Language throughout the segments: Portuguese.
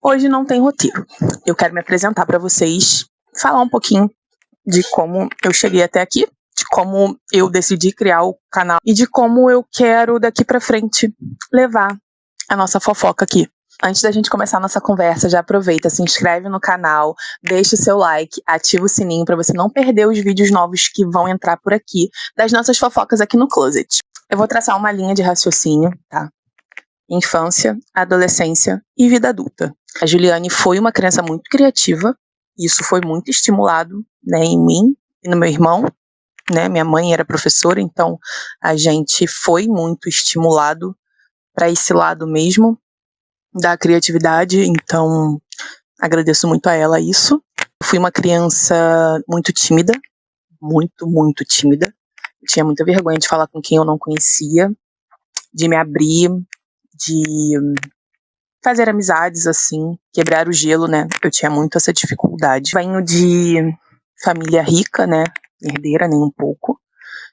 Hoje não tem roteiro. Eu quero me apresentar para vocês, falar um pouquinho de como eu cheguei até aqui, de como eu decidi criar o canal e de como eu quero daqui para frente levar a nossa fofoca aqui. Antes da gente começar a nossa conversa, já aproveita, se inscreve no canal, deixa o seu like, ativa o sininho para você não perder os vídeos novos que vão entrar por aqui, das nossas fofocas aqui no Closet. Eu vou traçar uma linha de raciocínio, tá? Infância, adolescência e vida adulta. A Juliane foi uma criança muito criativa, isso foi muito estimulado, né, em mim e no meu irmão, né? Minha mãe era professora, então a gente foi muito estimulado para esse lado mesmo da criatividade, então agradeço muito a ela isso. Eu fui uma criança muito tímida, muito tímida. Eu tinha muita vergonha de falar com quem eu não conhecia, de me abrir, de fazer amizades, assim, quebrar o gelo, né? Eu tinha muito essa dificuldade. Venho de família rica, né? Herdeira nem um pouco.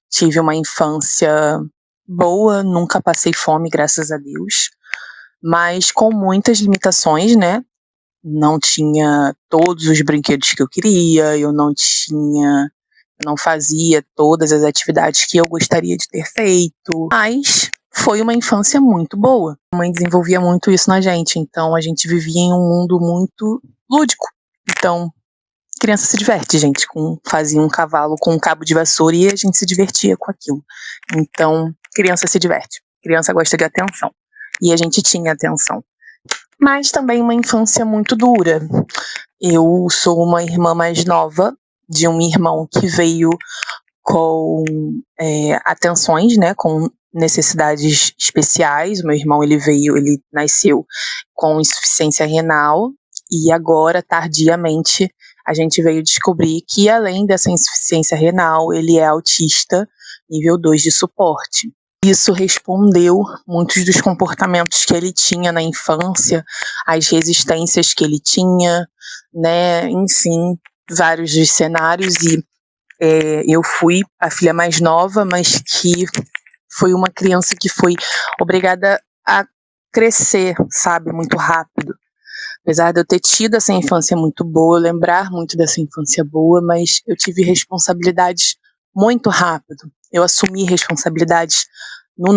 Tive uma infância boa, nunca passei fome, graças a Deus. Mas com muitas limitações, né? Não tinha todos os brinquedos que eu queria, eu não fazia todas as atividades que eu gostaria de ter feito, mas foi uma infância muito boa. A mãe desenvolvia muito isso na gente, então a gente vivia em um mundo muito lúdico. Então, criança se diverte, gente, fazia um cavalo com um cabo de vassoura e a gente se divertia com aquilo. Então, criança se diverte, criança gosta de atenção. E a gente tinha atenção. Mas também uma infância muito dura. Eu sou uma irmã mais nova de um irmão que veio com atenções, né, com necessidades especiais. O meu irmão, ele nasceu com insuficiência renal e agora, tardiamente, a gente veio descobrir que, além dessa insuficiência renal, ele é autista nível 2 de suporte. Isso respondeu muitos dos comportamentos que ele tinha na infância, as resistências que ele tinha, né, enfim, vários dos cenários. E eu fui a filha mais nova, mas que foi uma criança que foi obrigada a crescer, sabe, muito rápido. Apesar de eu ter tido essa infância muito boa, eu lembrar muito dessa infância boa, mas eu tive responsabilidades muito rápido. Eu assumi responsabilidades no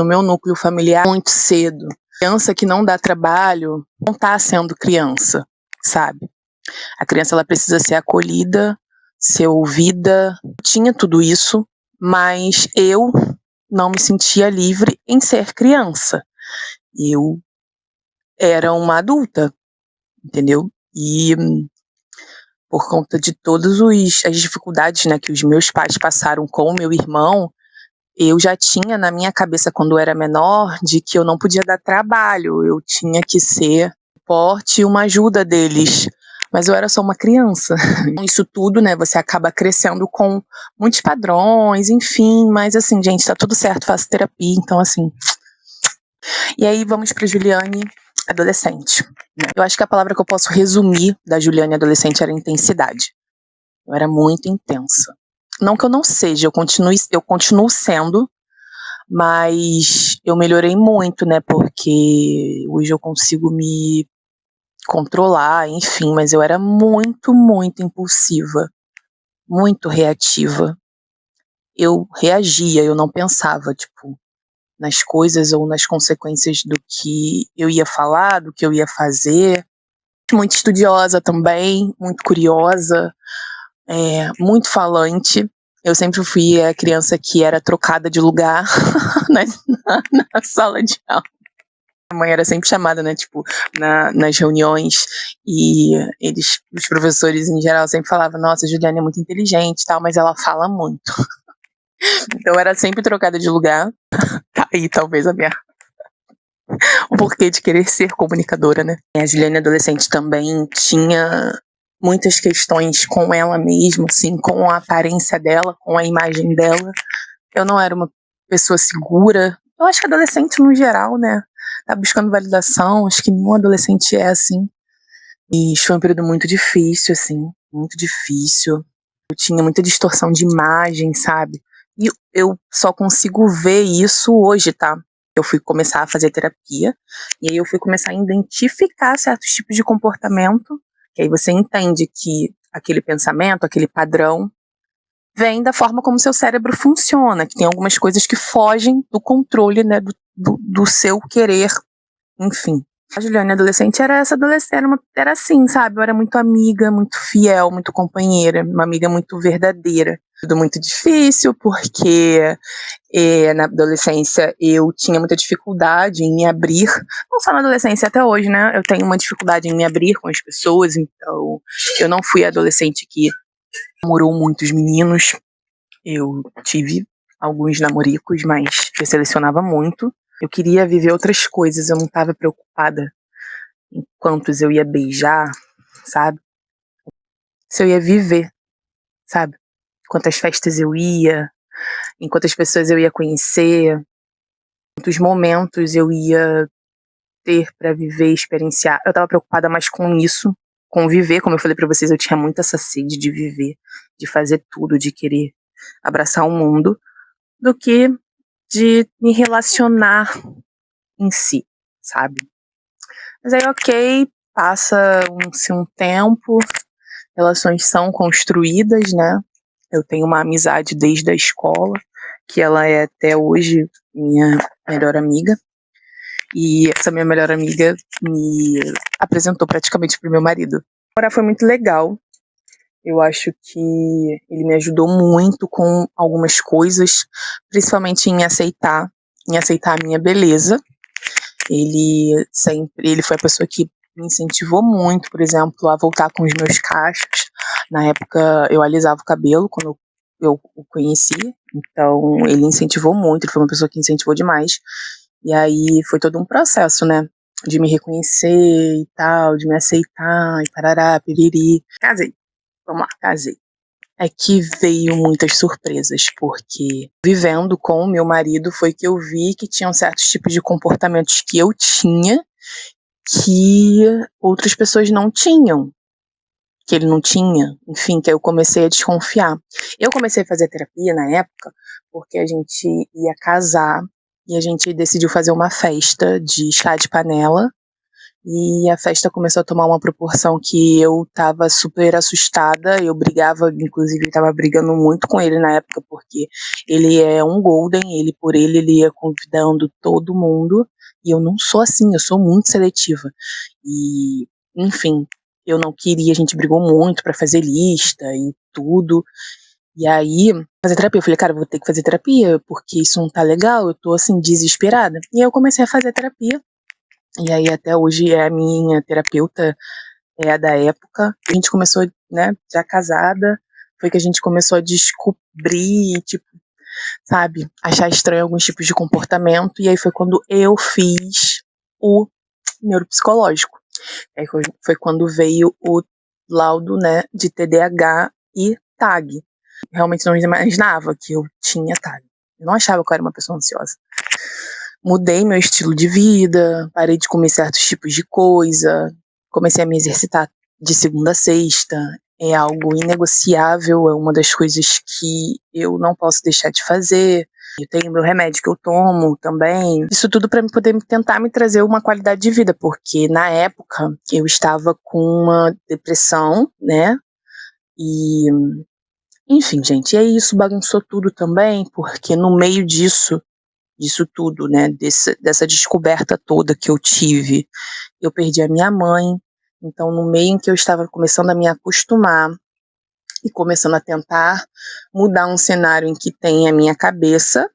meu núcleo familiar, muito cedo. Criança que não dá trabalho não está sendo criança, sabe? A criança, ela precisa ser acolhida, ser ouvida. Eu tinha tudo isso, mas eu não me sentia livre em ser criança. Eu era uma adulta, entendeu? E por conta de todas as dificuldades, né, que os meus pais passaram com o meu irmão, eu já tinha na minha cabeça, quando eu era menor, de que eu não podia dar trabalho, eu tinha que ser suporte e uma ajuda deles. Mas eu era só uma criança. Isso tudo, né, você acaba crescendo com muitos padrões, enfim, mas assim, gente, tá tudo certo, faço terapia, então assim. E aí vamos pra Juliane adolescente. Eu acho que a palavra que eu posso resumir da Juliane adolescente era intensidade. Eu era muito intensa. Não que eu não seja, eu continuo sendo, mas eu melhorei muito, né, porque hoje eu consigo me controlar, enfim, mas eu era muito impulsiva, muito reativa. Eu reagia, eu não pensava, tipo, nas coisas ou nas consequências do que eu ia falar, do que eu ia fazer. Muito estudiosa também, muito curiosa, muito falante. Eu sempre fui a criança que era trocada de lugar na sala de aula. A mãe era sempre chamada, né, tipo, nas reuniões, e os professores em geral sempre falavam, nossa, a Juliane é muito inteligente e tal, mas ela fala muito. Então eu era sempre trocada de lugar. Tá aí talvez o porquê de querer ser comunicadora, né? A Juliane adolescente também tinha muitas questões com ela mesma, assim, com a aparência dela, com a imagem dela. Eu não era uma pessoa segura. Eu acho que adolescente no geral, né, tá buscando validação, acho que nenhum adolescente é assim. E foi um período muito difícil, assim, muito difícil. Eu tinha muita distorção de imagem, sabe? E eu só consigo ver isso hoje, tá? Eu fui começar a fazer terapia, e aí eu fui começar a identificar certos tipos de comportamento, que aí você entende que aquele pensamento, aquele padrão, vem da forma como seu cérebro funciona, que tem algumas coisas que fogem do controle, né, do seu querer, enfim. A Juliana adolescente era essa adolescente, era assim, sabe? Eu era muito amiga, muito fiel, muito companheira, uma amiga muito verdadeira. Tudo muito difícil, porque na adolescência eu tinha muita dificuldade em me abrir, não só na adolescência, até hoje, né? Eu tenho uma dificuldade em me abrir com as pessoas, então eu não fui adolescente que namorou muitos meninos. Eu tive alguns namoricos, mas eu selecionava muito. Eu queria viver outras coisas, eu não estava preocupada em quantos eu ia beijar, sabe? Se eu ia viver, sabe? Quantas festas eu ia, em quantas pessoas eu ia conhecer, quantos momentos eu ia ter para viver, experienciar. Eu tava preocupada mais com isso, com viver, como eu falei para vocês, eu tinha muito essa sede de viver, de fazer tudo, de querer abraçar o mundo, do que de me relacionar em si, sabe? Mas aí, ok, passa-se um tempo, relações são construídas, né? Eu tenho uma amizade desde a escola, que ela é até hoje minha melhor amiga. E essa minha melhor amiga me apresentou praticamente pro meu marido. Agora foi muito legal. Eu acho que ele me ajudou muito com algumas coisas, principalmente em aceitar a minha beleza. Ele foi a pessoa que me incentivou muito, por exemplo, a voltar com os meus cachos. Na época eu alisava o cabelo quando eu o conheci, então ele incentivou muito, ele foi uma pessoa que incentivou demais. E aí foi todo um processo, né? De me reconhecer e tal, de me aceitar e parará, piriri. Casei. Vamos lá, casei. É que veio muitas surpresas, porque vivendo com o meu marido foi que eu vi que tinham certos tipos de comportamentos que eu tinha que outras pessoas não tinham, que ele não tinha, enfim, que aí eu comecei a desconfiar. Eu comecei a fazer terapia na época porque a gente ia casar e a gente decidiu fazer uma festa de chá de panela. E a festa começou a tomar uma proporção que eu tava super assustada, eu brigava, inclusive tava brigando muito com ele na época, porque ele é um golden, ele ia convidando todo mundo, e eu não sou assim, eu sou muito seletiva. E, enfim, eu não queria, a gente brigou muito pra fazer lista e tudo. E aí, fazer terapia, eu falei, cara, eu vou ter que fazer terapia, porque isso não tá legal, eu tô assim, desesperada. E aí eu comecei a fazer terapia. E aí até hoje é a minha terapeuta, é a da época. A gente começou, né, já casada, foi que a gente começou a descobrir, tipo, sabe, achar estranho alguns tipos de comportamento. E aí foi quando eu fiz o neuropsicológico. Aí foi quando veio o laudo, né, de TDAH e TAG. Realmente não imaginava que eu tinha TAG. Eu não achava que eu era uma pessoa ansiosa. Mudei meu estilo de vida, parei de comer certos tipos de coisa, comecei a me exercitar de segunda a sexta. É algo inegociável, é uma das coisas que eu não posso deixar de fazer. Eu tenho meu remédio que eu tomo também. Isso tudo para poder tentar me trazer uma qualidade de vida, porque na época eu estava com uma depressão, né? E, enfim, gente, e aí isso bagunçou tudo também, porque no meio disso tudo, né, dessa descoberta toda que eu tive. Eu perdi a minha mãe, então no meio em que eu estava começando a me acostumar e começando a tentar mudar um cenário em que tem a minha cabeça,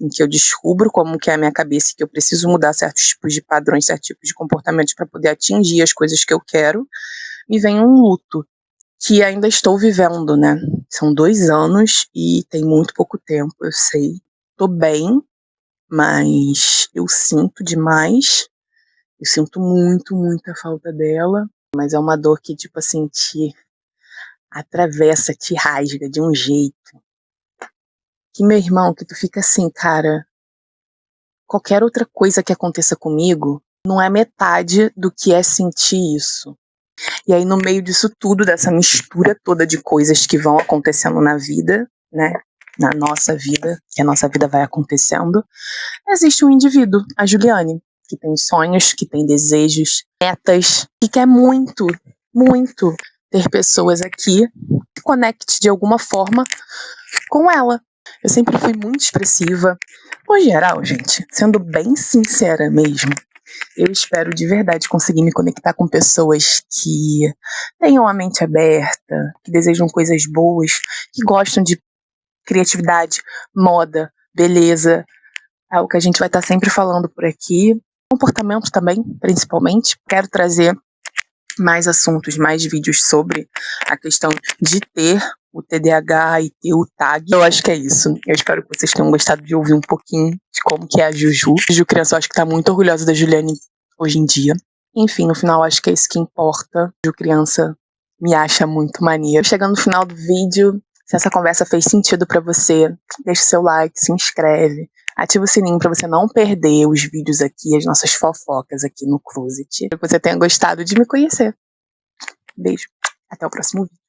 em que eu descubro como que é a minha cabeça e que eu preciso mudar certos tipos de padrões, certos tipos de comportamentos para poder atingir as coisas que eu quero, me vem um luto que ainda estou vivendo, né? São 2 anos e tem muito pouco tempo, eu sei. Tô bem, mas eu sinto demais. Eu sinto muito, muita falta dela. Mas é uma dor que, tipo assim, te atravessa, te rasga de um jeito. Que, meu irmão, que tu fica assim, cara, qualquer outra coisa que aconteça comigo não é metade do que é sentir isso. E aí, no meio disso tudo, dessa mistura toda de coisas que vão acontecendo na vida, né? na nossa vida, que a nossa vida vai acontecendo, existe um indivíduo, a Juliane, que tem sonhos, que tem desejos, metas, e quer muito, muito ter pessoas aqui que conecte de alguma forma com ela. Eu sempre fui muito expressiva. No geral, gente, sendo bem sincera mesmo, eu espero de verdade conseguir me conectar com pessoas que tenham a mente aberta, que desejam coisas boas, que gostam de criatividade, moda, beleza. É o que a gente vai estar sempre falando por aqui. Comportamento também, principalmente. Quero trazer mais assuntos, mais vídeos sobre a questão de ter o TDAH e ter o TAG. Eu acho que é isso. Eu espero que vocês tenham gostado de ouvir um pouquinho de como que é a Juju. Juju criança, eu acho que tá muito orgulhosa da Juliane hoje em dia. Enfim, no final, acho que é isso que importa. Juju criança me acha muito maneiro. Chegando no final do vídeo, se essa conversa fez sentido pra você, deixa o seu like, se inscreve. Ativa o sininho para você não perder os vídeos aqui, as nossas fofocas aqui no Closet. Espero que você tenha gostado de me conhecer. Beijo. Até o próximo vídeo.